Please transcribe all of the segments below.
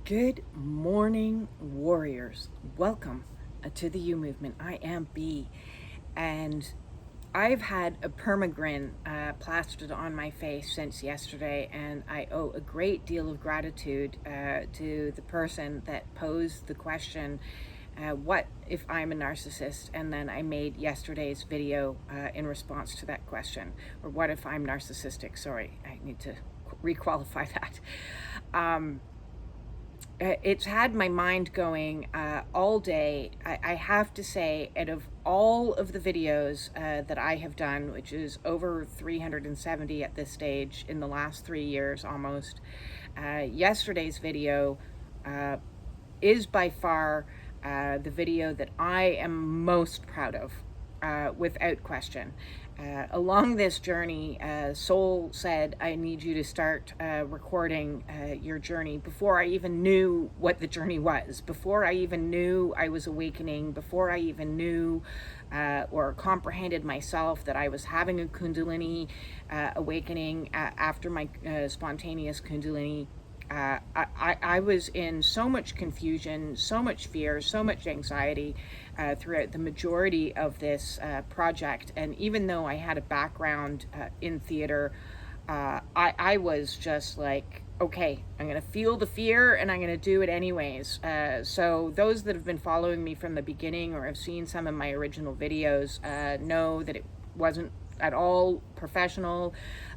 Good morning, warriors. Welcome to the U Movement. I am B, and I've had a permagrin plastered on my face since yesterday, and I owe a great deal of gratitude to the person that posed the question, what if I'm a narcissist? And then I made yesterday's video in response to that question, or what if I'm narcissistic? Sorry, I need to requalify that. It's had my mind going all day. I have to say, out of all of the videos that I have done, which is over 370 at this stage in the last 3 years almost, yesterday's video is by far the video that I am most proud of, without question. Along this journey, Soul said, I need you to start recording your journey before I even knew what the journey was, before I even knew I was awakening, before I even knew or comprehended myself that I was having a Kundalini awakening after my spontaneous Kundalini. I was in so much confusion, so much fear, so much anxiety throughout the majority of this project. And even though I had a background in theater, I was just like, okay, I'm going to feel the fear and I'm going to do it anyways. So those that have been following me from the beginning or have seen some of my original videos know that it wasn't at all professional.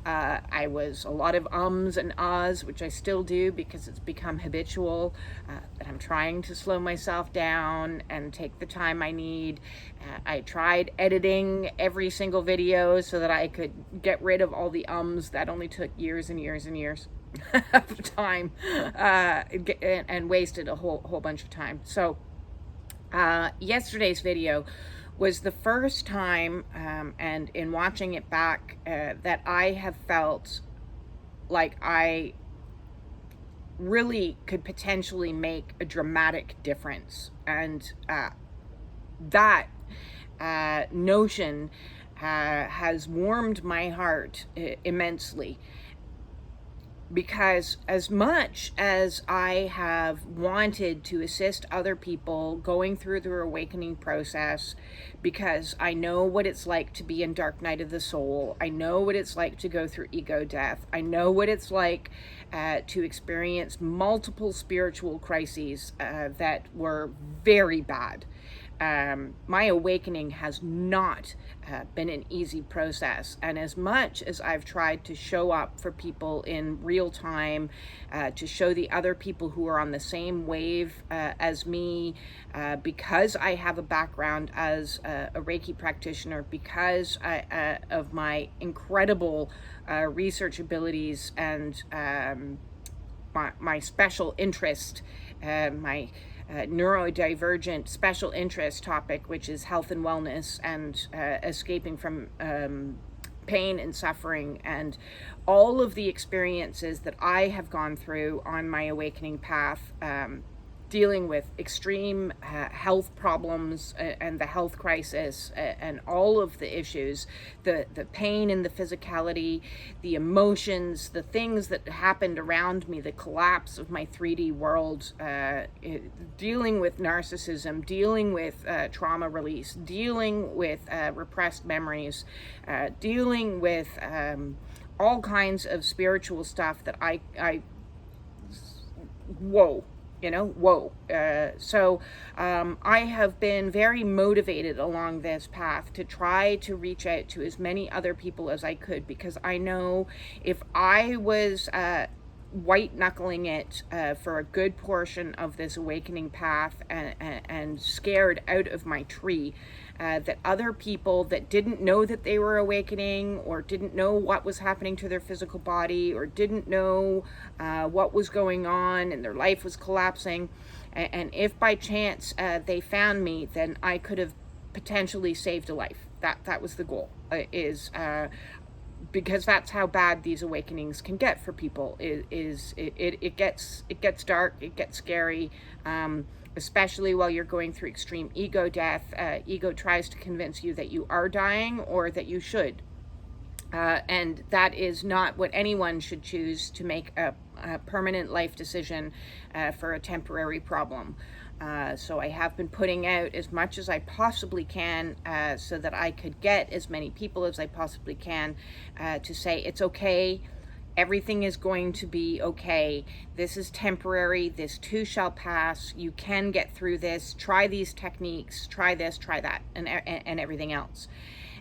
I was a lot of ums and ahs, which I still do because it's become habitual, but I'm trying to slow myself down and take the time I need. I tried editing every single video so that I could get rid of all the ums. That only took years and years and years of time and wasted a whole bunch of time. So yesterday's video was the first time, and in watching it back, that I have felt like I really could potentially make a dramatic difference. And that notion has warmed my heart immensely. Because as much as I have wanted to assist other people going through their awakening process, because I know what it's like to be in dark night of the soul, I know what it's like to go through ego death, I know what it's like to experience multiple spiritual crises that were very bad. My awakening has not been an easy process. And as much as I've tried to show up for people in real time, to show the other people who are on the same wave as me, because I have a background as a Reiki practitioner, because of my incredible research abilities and my special interest, my neurodivergent special interest topic, which is health and wellness and escaping from pain and suffering, and all of the experiences that I have gone through on my awakening path, dealing with extreme health problems and the health crisis and all of the issues, the pain and the physicality, the emotions, the things that happened around me, the collapse of my 3D world, dealing with narcissism, dealing with trauma release, dealing with repressed memories, dealing with all kinds of spiritual stuff that whoa. So I have been very motivated along this path to try to reach out to as many other people as I could, because I know if I was white knuckling it for a good portion of this awakening path and scared out of my tree, that other people that didn't know that they were awakening, or didn't know what was happening to their physical body, or didn't know what was going on and their life was collapsing, and if by chance they found me, then I could have potentially saved a life. That was the goal, because that's how bad these awakenings can get for people. It gets dark, it gets scary, especially while you're going through extreme ego death. Ego tries to convince you that you are dying or that you should. And that is not what anyone should choose, to make a permanent life decision for a temporary problem. So I have been putting out as much as I possibly can so that I could get as many people as I possibly can to say it's okay. Everything is going to be okay. This is temporary. This too shall pass. You can get through this. Try these techniques. Try this, try that, and everything else.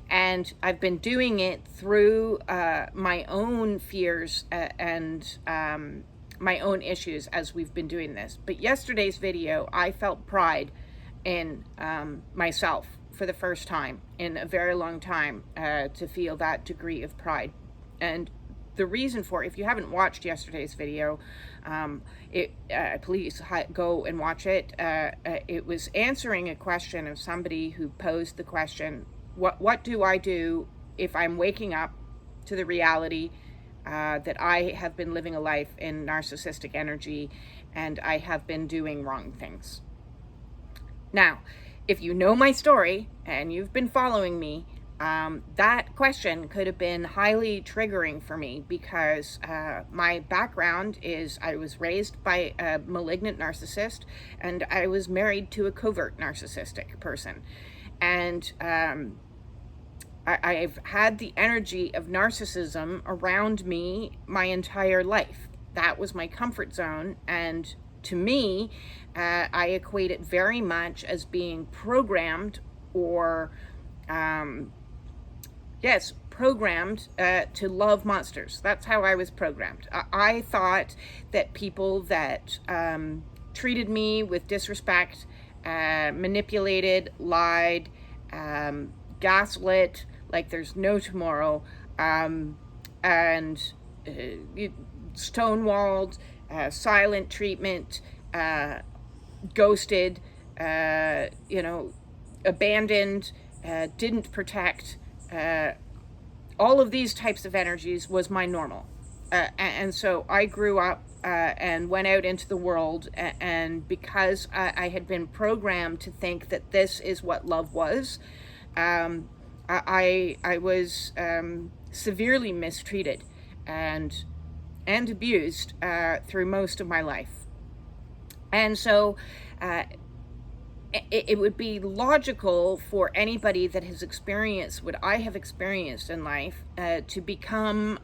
And I've been doing it through my own fears and my own issues as we've been doing this. But yesterday's video, I felt pride in myself for the first time in a very long time, to feel that degree of pride. And the reason for it, if you haven't watched yesterday's video, please go and watch it. It was answering a question of somebody who posed the question, what do I do if I'm waking up to the reality that I have been living a life in narcissistic energy and I have been doing wrong things? Now, if you know my story and you've been following me, that question could have been highly triggering for me, because my background is I was raised by a malignant narcissist, and I was married to a covert narcissistic person. And I've had the energy of narcissism around me my entire life. That was my comfort zone. And to me, I equate it very much as being programmed, or programmed to love monsters. That's how I was programmed. I thought that people that treated me with disrespect, manipulated, lied, gaslit like there's no tomorrow, and stonewalled, silent treatment, ghosted, abandoned, didn't protect, all of these types of energies was my normal. And so I grew up and went out into the world, and because I had been programmed to think that this is what love was, I was severely mistreated and abused through most of my life. And so it would be logical for anybody that has experienced what I have experienced in life to become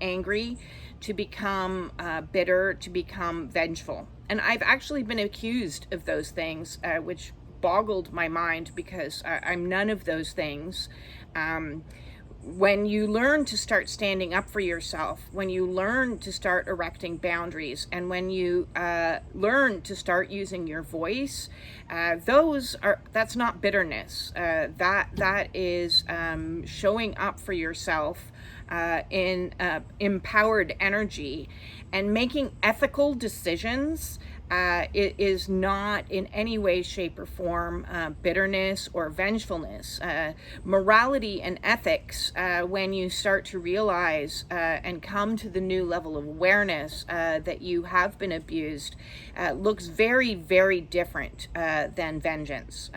angry, to become bitter, to become vengeful. And I've actually been accused of those things, which boggled my mind, because I'm none of those things. When you learn to start standing up for yourself, when you learn to start erecting boundaries, and when you learn to start using your voice, that's not bitterness. That is showing up for yourself in empowered energy, and making ethical decisions. It is not in any way, shape, or form bitterness or vengefulness. Morality and ethics, when you start to realize and come to the new level of awareness that you have been abused, looks very, very different than vengeance.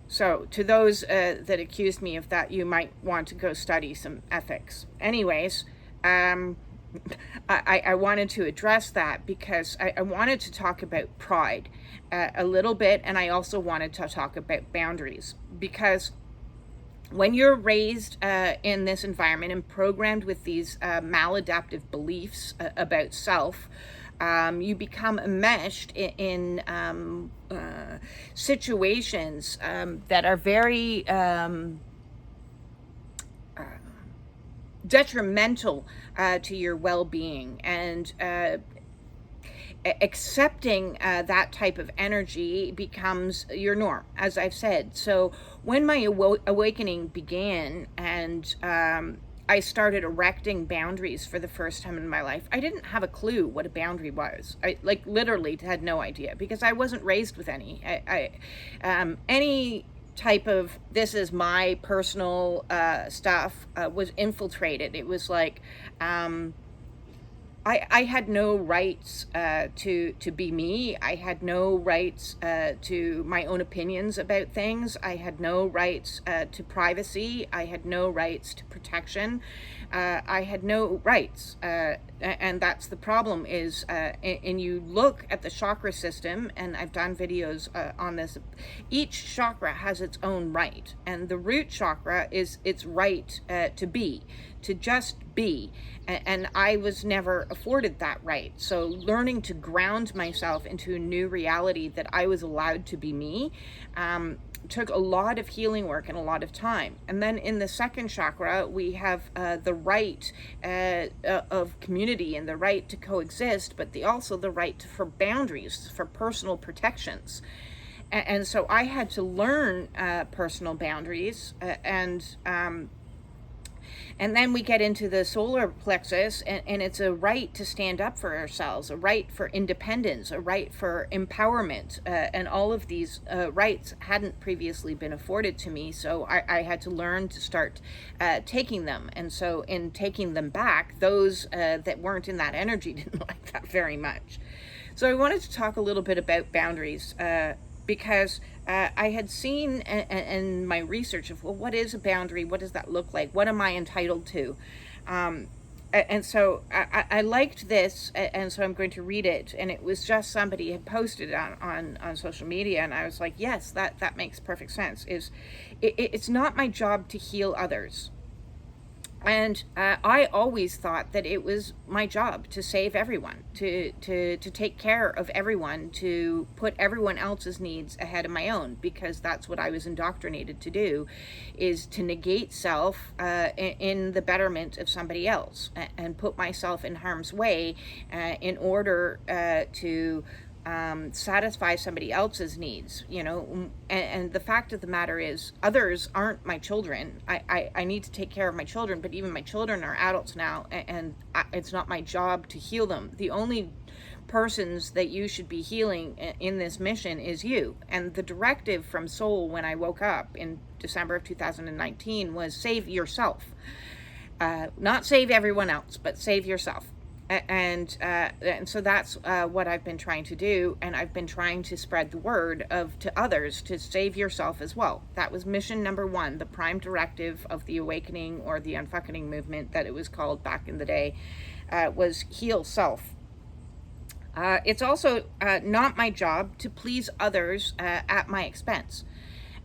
So to those that accused me of that, you might want to go study some ethics. Anyways, I wanted to address that because I wanted to talk about pride a little bit, and I also wanted to talk about boundaries, because when you're raised in this environment and programmed with these maladaptive beliefs about self, you become enmeshed in situations that are very detrimental to your well-being, and accepting that type of energy becomes your norm, as I've said. So when my awakening began, and I started erecting boundaries for the first time in my life, I didn't have a clue what a boundary was. I literally had no idea, because I wasn't raised with any. Any type of this is my personal stuff was infiltrated. It was like I had no rights to be me. I had no rights to my own opinions about things. I had no rights to privacy. I had no rights to protection. I had no rights. And that's the problem is, and you look at the chakra system, and I've done videos on this, each chakra has its own right. And the root chakra is its right to be, to just be. And I was never afforded that right. So learning to ground myself into a new reality that I was allowed to be me took a lot of healing work and a lot of time. And then in the second chakra, we have the right of community and the right to coexist, but also the right for boundaries, for personal protections. And so I had to learn personal boundaries, and then we get into the solar plexus, and it's a right to stand up for ourselves, a right for independence, a right for empowerment, and all of these rights hadn't previously been afforded to me, so I had to learn to start taking them. And so in taking them back, those that weren't in that energy didn't like that very much. So I wanted to talk a little bit about boundaries, because I had seen in my research of, well, what is a boundary? What does that look like? What am I entitled to? And so I liked this, and so I'm going to read it. And it was just somebody had posted on social media, and I was like, yes, that makes perfect sense. It's not my job to heal others. And I always thought that it was my job to save everyone, to take care of everyone, to put everyone else's needs ahead of my own, because that's what I was indoctrinated to do, is to negate self in the betterment of somebody else, and put myself in harm's way in order to satisfy somebody else's needs, and the fact of the matter is, others aren't my children. I need to take care of my children, but even my children are adults now, and it's not my job to heal them. The only persons that you should be healing in this mission is you. And the directive from Soul when I woke up in December of 2019 was save yourself. Not save everyone else, but save yourself. And so that's what I've been trying to do, and I've been trying to spread the word to others to save yourself as well. That was mission number one, the prime directive of the awakening, or the Unfuckening Movement that it was called back in the day, was heal self. It's also not my job to please others at my expense.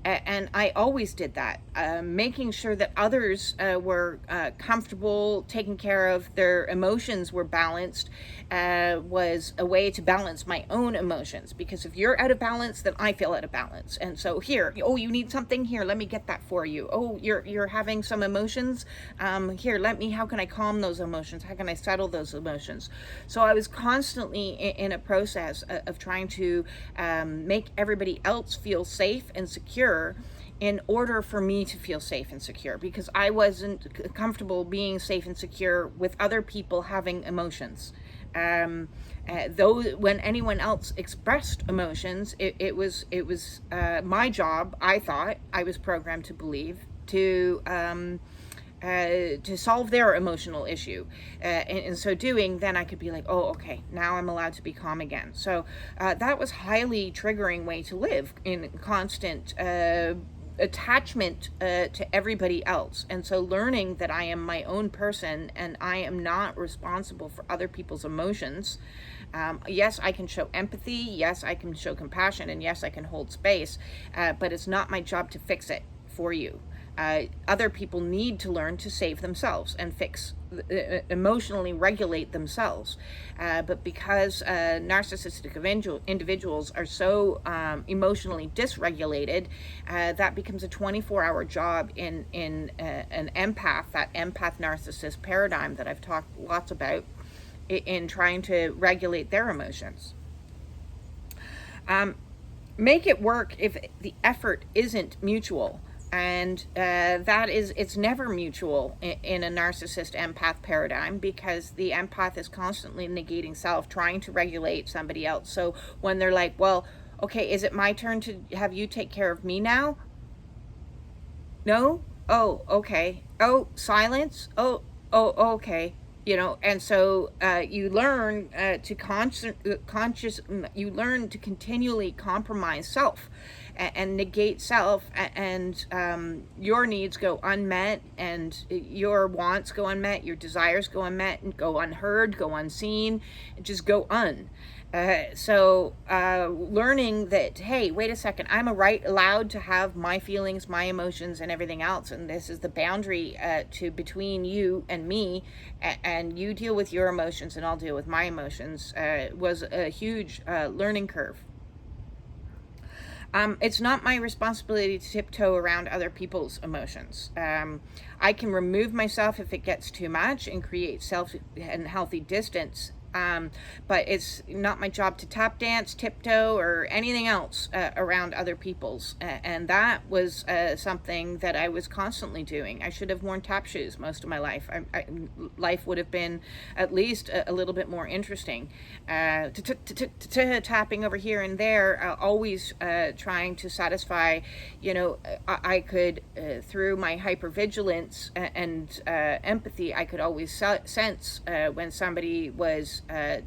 And I always did that, making sure that others were comfortable, taken care of, their emotions were balanced, was a way to balance my own emotions. Because if you're out of balance, then I feel out of balance. And so here, oh, you need something? Here, let me get that for you. Oh, you're having some emotions? Here, how can I calm those emotions? How can I settle those emotions? So I was constantly in a process of trying to make everybody else feel safe and secure, in order for me to feel safe and secure, because I wasn't comfortable being safe and secure with other people having emotions. Though when anyone else expressed emotions, it was my job, I thought, I was programmed to believe, to solve their emotional issue. And in so doing, then I could be like, oh, okay, now I'm allowed to be calm again. So that was highly triggering way to live, in constant attachment to everybody else. And so learning that I am my own person, and I am not responsible for other people's emotions. Yes, I can show empathy. Yes, I can show compassion. And yes, I can hold space. But it's not my job to fix it for you. Other people need to learn to save themselves and emotionally regulate themselves. But because narcissistic individuals are so emotionally dysregulated, that becomes a 24-hour job in an empath, that empath narcissist paradigm that I've talked lots about, in trying to regulate their emotions. Make it work if the effort isn't mutual. And it's never mutual in a narcissist empath paradigm, because the empath is constantly negating self, trying to regulate somebody else. So when they're like, well, okay, is it my turn to have you take care of me now? No? Oh, okay. Oh, silence? Oh, okay. And so you learn you learn to continually compromise self and negate self, and your needs go unmet, and your wants go unmet, your desires go unmet, and go unheard, go unseen, just go learning that, hey, wait a second, I'm allowed to have my feelings, my emotions, and everything else, and this is the boundary between you and me, and you deal with your emotions and I'll deal with my emotions, was a huge learning curve. It's not my responsibility to tiptoe around other people's emotions. I can remove myself if it gets too much and create self and healthy distance. But it's not my job to tap dance, tiptoe, or anything else around other people's. And that was something that I was constantly doing. I should have worn tap shoes most of my life. Life would have been at least a little bit more interesting. Tapping over here and there, always trying to satisfy, I could, through my hypervigilance and empathy, I could always sense when somebody was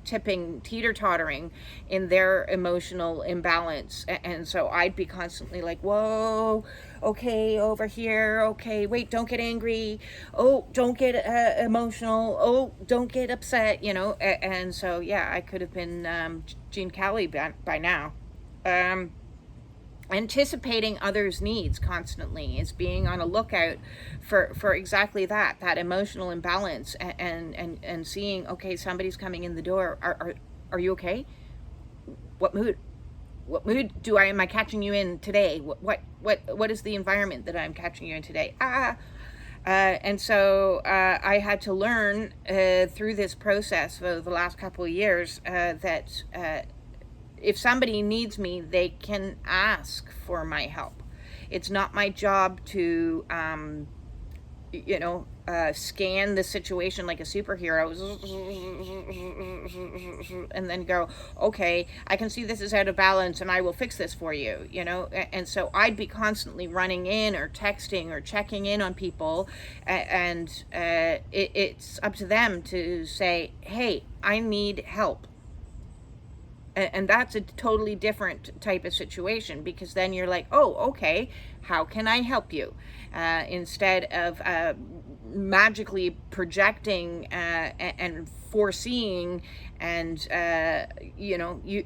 teeter-tottering in their emotional imbalance, and so I'd be constantly like, whoa, okay, over here, okay, wait, don't get angry, oh, don't get emotional, oh, don't get upset, and so yeah, I could have been Gene Kelly by now. Anticipating others' needs constantly is being on a lookout for exactly that emotional imbalance, and seeing, okay, somebody's coming in the door, are you okay? What mood am I catching you in today? What is the environment that I'm catching you in today? And so I had to learn through this process for the last couple of years that if somebody needs me, they can ask for my help. It's not my job to, scan the situation like a superhero and then go, okay, I can see this is out of balance and I will fix this for you, And so I'd be constantly running in or texting or checking in on people, and it's up to them to say, hey, I need help. And that's a totally different type of situation, because then you're like, oh, okay, how can I help you? Instead of magically projecting and foreseeing and, you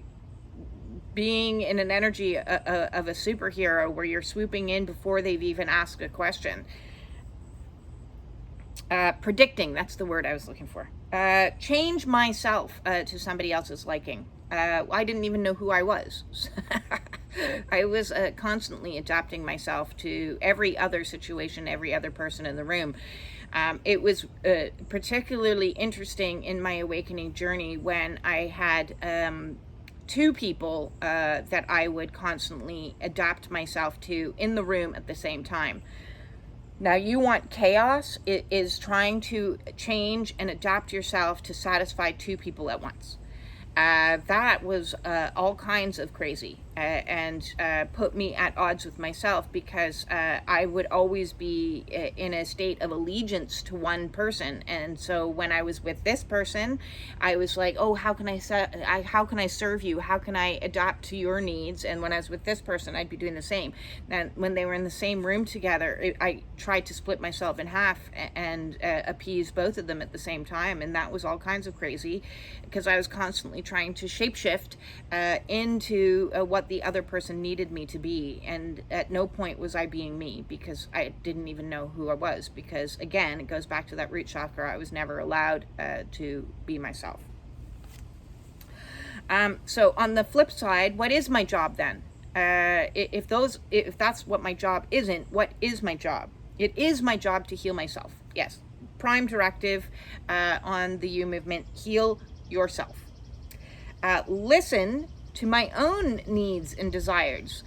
being in an energy of a superhero where you're swooping in before they've even asked a question. Predicting, that's the word I was looking for. Change myself to somebody else's liking. I didn't even know who I was. I was constantly adapting myself to every other situation, every other person in the room. It was particularly interesting in my awakening journey when I had two people that I would constantly adapt myself to in the room at the same time. Now, you want chaos? It is trying to change and adapt yourself to satisfy two people at once. That was all kinds of crazy, and put me at odds with myself, because I would always be in a state of allegiance to one person. And so when I was with this person, I was like, oh, how can I serve you? How can I adapt to your needs? And when I was with this person, I'd be doing the same. Now, when they were in the same room together, I tried to split myself in half and appease both of them at the same time. And that was all kinds of crazy, because I was constantly trying to shapeshift into what the other person needed me to be, and at no point was I being me, because I didn't even know who I was, because again, it goes back to that root chakra. I was never allowed to be myself. So on the flip side, what is my job then? If that's what my job isn't, what is my job? It is my job to heal myself. Yes, prime directive on the U movement: heal yourself. Listen to my own needs and desires.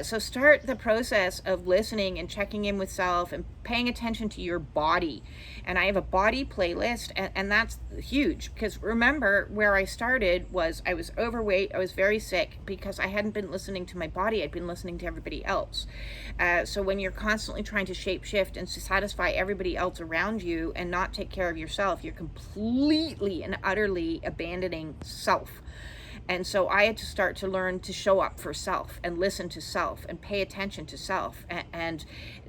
So start the process of listening and checking in with self and paying attention to your body. And I have a body playlist, and that's huge, because remember where I started was I was overweight, I was very sick because I hadn't been listening to my body, I'd been listening to everybody else. So when you're constantly trying to shape shift and to satisfy everybody else around you and not take care of yourself, you're completely and utterly abandoning self. And so I had to start to learn to show up for self and listen to self and pay attention to self, and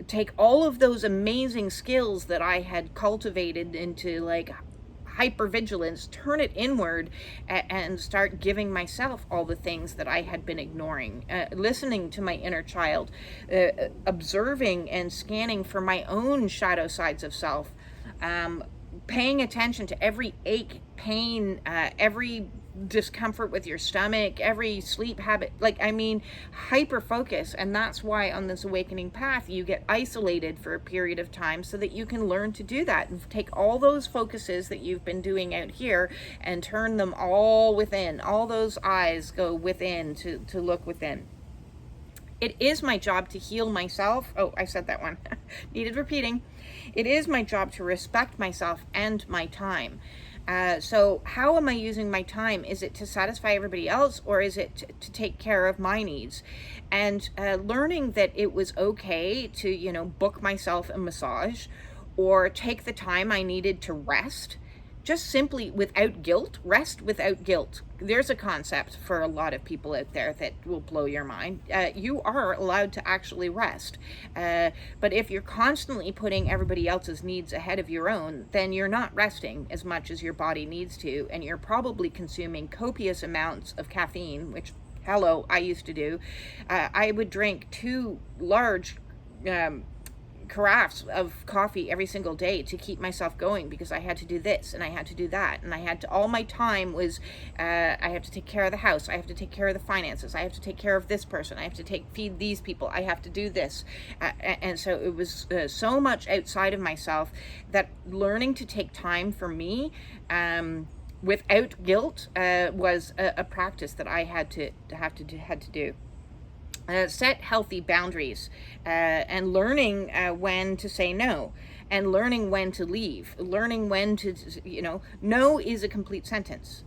take all of those amazing skills that I had cultivated into like hypervigilance, turn it inward, and start giving myself all the things that I had been ignoring, listening to my inner child, observing and scanning for my own shadow sides of self, paying attention to every ache, pain, every discomfort with your stomach, every sleep habit, hyper focus. And that's why on this awakening path you get isolated for a period of time, so that you can learn to do that and take all those focuses that you've been doing out here and turn them all within. All those eyes go within to look within. It is my job to heal myself. Oh, I said that one. Needed repeating. It is my job to respect myself and my time. So how am I using my time? Is it to satisfy everybody else, or is it to take care of my needs? And learning that it was okay to, book myself a massage or take the time I needed to rest, just simply without guilt. Rest without guilt. There's a concept for a lot of people out there that will blow your mind. You are allowed to actually rest. But if you're constantly putting everybody else's needs ahead of your own, then you're not resting as much as your body needs to, and you're probably consuming copious amounts of caffeine, which, hello, I used to do. I would drink 2 large carafes of coffee every single day to keep myself going, because I had to do this and I had to do that, and I had to, all my time was I have to take care of the house, I have to take care of the finances, I have to take care of this person, I have to feed these people, I have to do this, and so it was so much outside of myself that learning to take time for me without guilt was a practice that I had to do. Set healthy boundaries, and learning when to say no, and learning when to leave, learning when to, no is a complete sentence.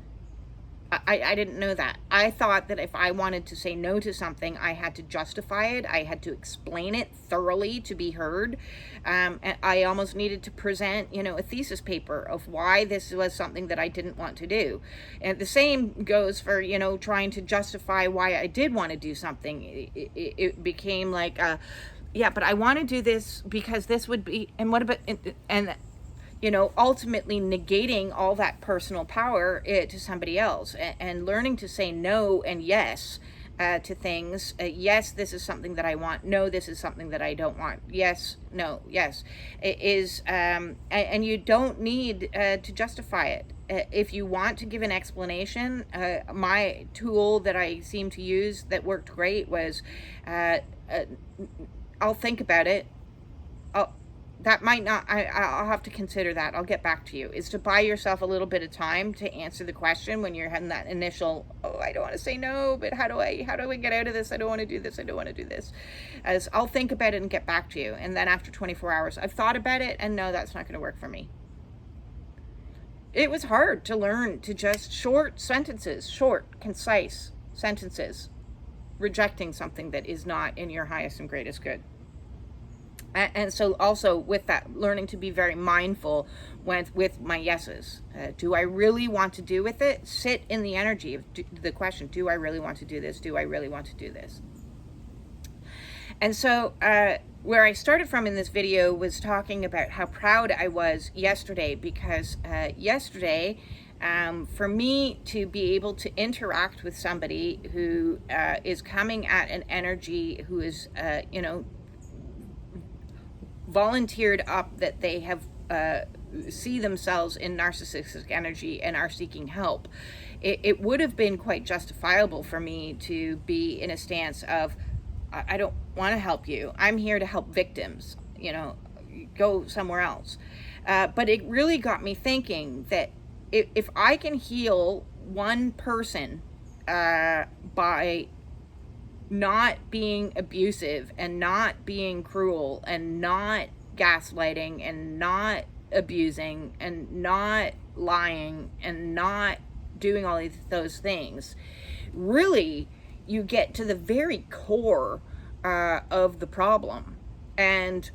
I didn't know that. I thought that if I wanted to say no to something, I had to justify it. I had to explain it thoroughly to be heard. And I almost needed to present, a thesis paper of why this was something that I didn't want to do. And the same goes for, trying to justify why I did want to do something. It became like, yeah, but I want to do this because this would be, and what about, and ultimately negating all that personal power to somebody else, and learning to say no and yes to things. Yes, this is something that I want. No, this is something that I don't want. Yes, no, yes. It is, and you don't need to justify it. If you want to give an explanation, my tool that I seem to use that worked great was, I'll think about it. That might not, I'll have to consider that. I'll get back to you. Is to buy yourself a little bit of time to answer the question when you're having that initial, oh, I don't want to say no, but how do I get out of this? I don't want to do this. I don't want to do this. As I'll think about it and get back to you. And then after 24 hours, I've thought about it, and no, that's not going to work for me. It was hard to learn to just short, concise sentences, rejecting something that is not in your highest and greatest good. And so also with that, learning to be very mindful with my yeses. Do I really want to do with it? Sit in the energy of the question, do I really want to do this? Do I really want to do this? And so where I started from in this video was talking about how proud I was yesterday, because yesterday, for me to be able to interact with somebody who is coming at an energy, who is, volunteered up that they have see themselves in narcissistic energy and are seeking help, it would have been quite justifiable for me to be in a stance of, I don't want to help you. I'm here to help victims, go somewhere else. But it really got me thinking that if I can heal one person by not being abusive and not being cruel and not gaslighting and not abusing and not lying and not doing all those things, really you get to the very core of the problem. And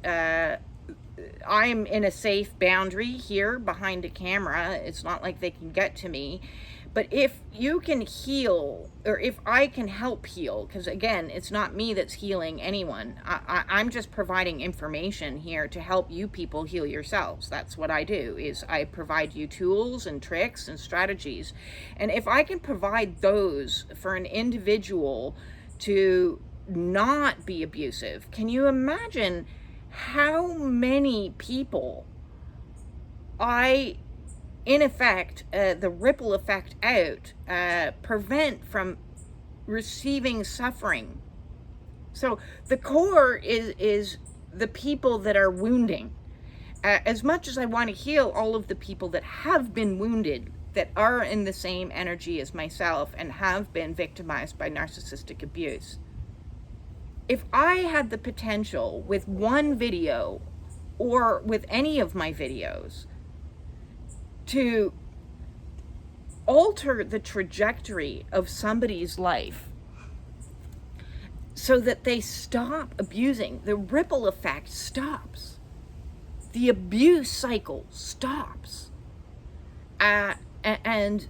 I'm in a safe boundary here behind a camera. It's not like they can get to me. But if you can heal, or if I can help heal, because again, it's not me that's healing anyone. I'm just providing information here to help you people heal yourselves. That's what I do, is I provide you tools and tricks and strategies. And if I can provide those for an individual to not be abusive, can you imagine how many people in effect, the ripple effect out, prevent from receiving suffering? So the core is the people that are wounding. As much as I want to heal all of the people that have been wounded, that are in the same energy as myself and have been victimized by narcissistic abuse, if I had the potential with one video or with any of my videos to alter the trajectory of somebody's life so that they stop abusing, the ripple effect stops. The abuse cycle stops. And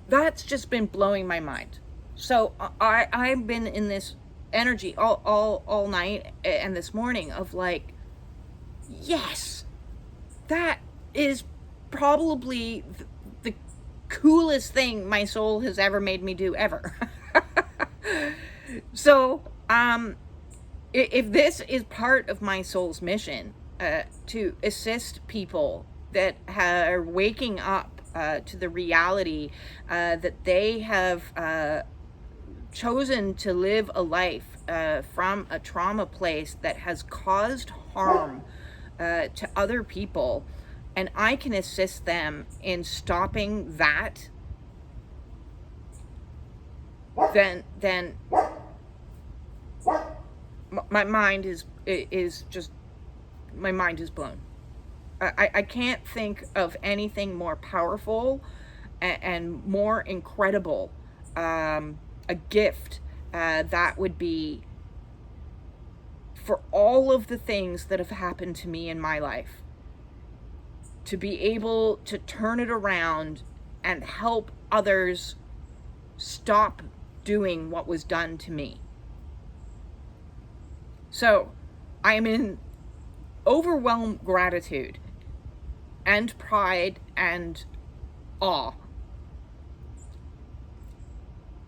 that's just been blowing my mind. So I've been in this energy all night and this morning of like, yes, that is probably the coolest thing my soul has ever made me do ever. So if this is part of my soul's mission, to assist people that are waking up to the reality that they have chosen to live a life from a trauma place that has caused harm to other people, and I can assist them in stopping that, then my mind is blown. I can't think of anything more powerful and more incredible, a gift that would be for all of the things that have happened to me in my life, to be able to turn it around and help others stop doing what was done to me. So I am in overwhelmed gratitude and pride and awe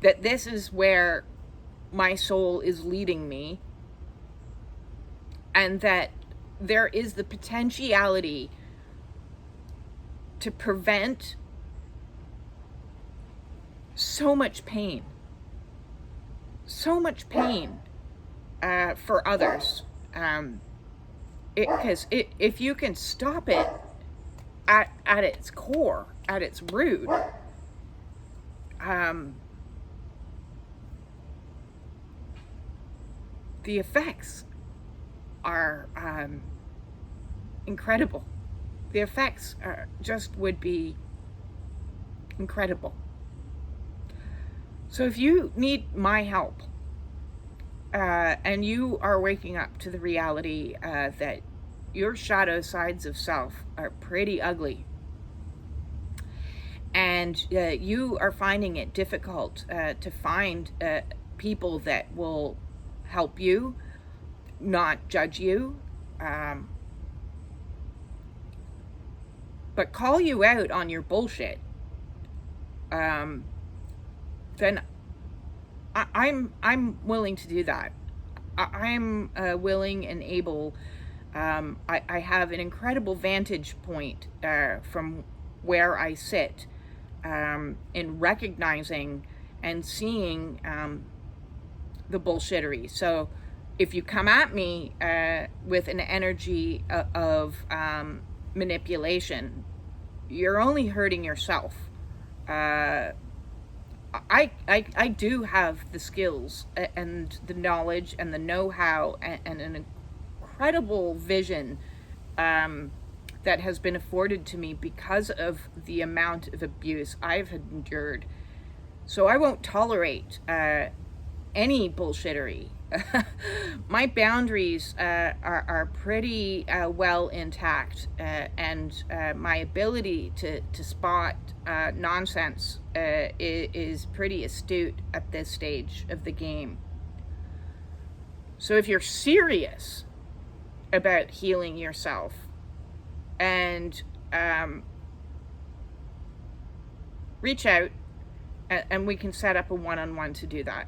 that this is where my soul is leading me, and that there is the potentiality to prevent so much pain for others. Because if you can stop it at its core, at its root, the effects are incredible. The effects would be incredible. So if you need my help, and you are waking up to the reality that your shadow sides of self are pretty ugly, and you are finding it difficult to find people that will help you, not judge you, but call you out on your bullshit, then I'm willing to do that. I'm willing and able. I have an incredible vantage point from where I sit, in recognizing and seeing the bullshittery. So if you come at me with an energy of manipulation, you're only hurting yourself. I do have the skills and the knowledge and the know-how and an incredible vision that has been afforded to me because of the amount of abuse I've endured. So I won't tolerate any bullshittery. My boundaries are pretty well intact, and my ability to spot nonsense is pretty astute at this stage of the game. So if you're serious about healing yourself and reach out, and we can set up a one-on-one to do that.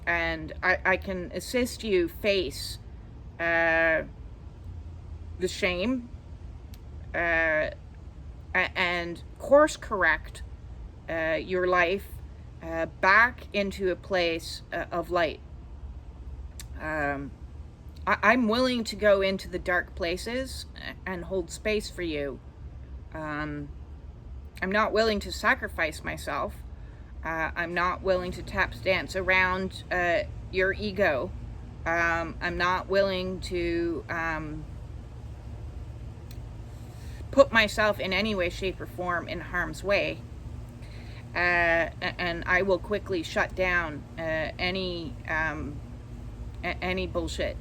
And I can assist you face the shame and course correct your life back into a place of light. I'm willing to go into the dark places and hold space for you. I'm not willing to sacrifice myself. I'm not willing to tap dance around your ego. I'm not willing to put myself in any way, shape, or form in harm's way. And I will quickly shut down any bullshit.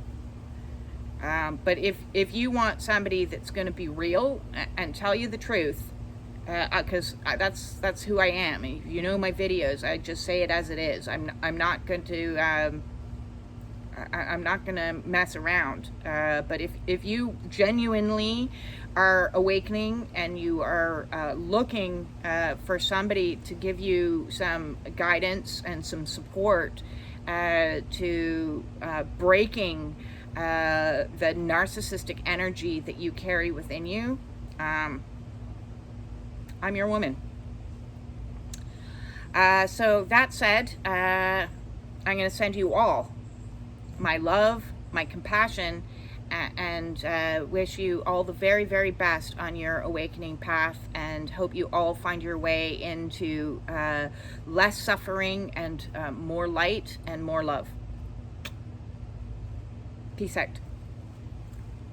But if you want somebody that's going to be real and tell you the truth, because that's who I am. If you know my videos, I just say it as it is. I'm not going to I'm not going to mess around. But if you genuinely are awakening and you are looking for somebody to give you some guidance and some support to breaking the narcissistic energy that you carry within you, I'm your woman. So that said, I'm going to send you all my love, my compassion, and wish you all the very, very best on your awakening path, and hope you all find your way into less suffering and more light and more love. Peace out.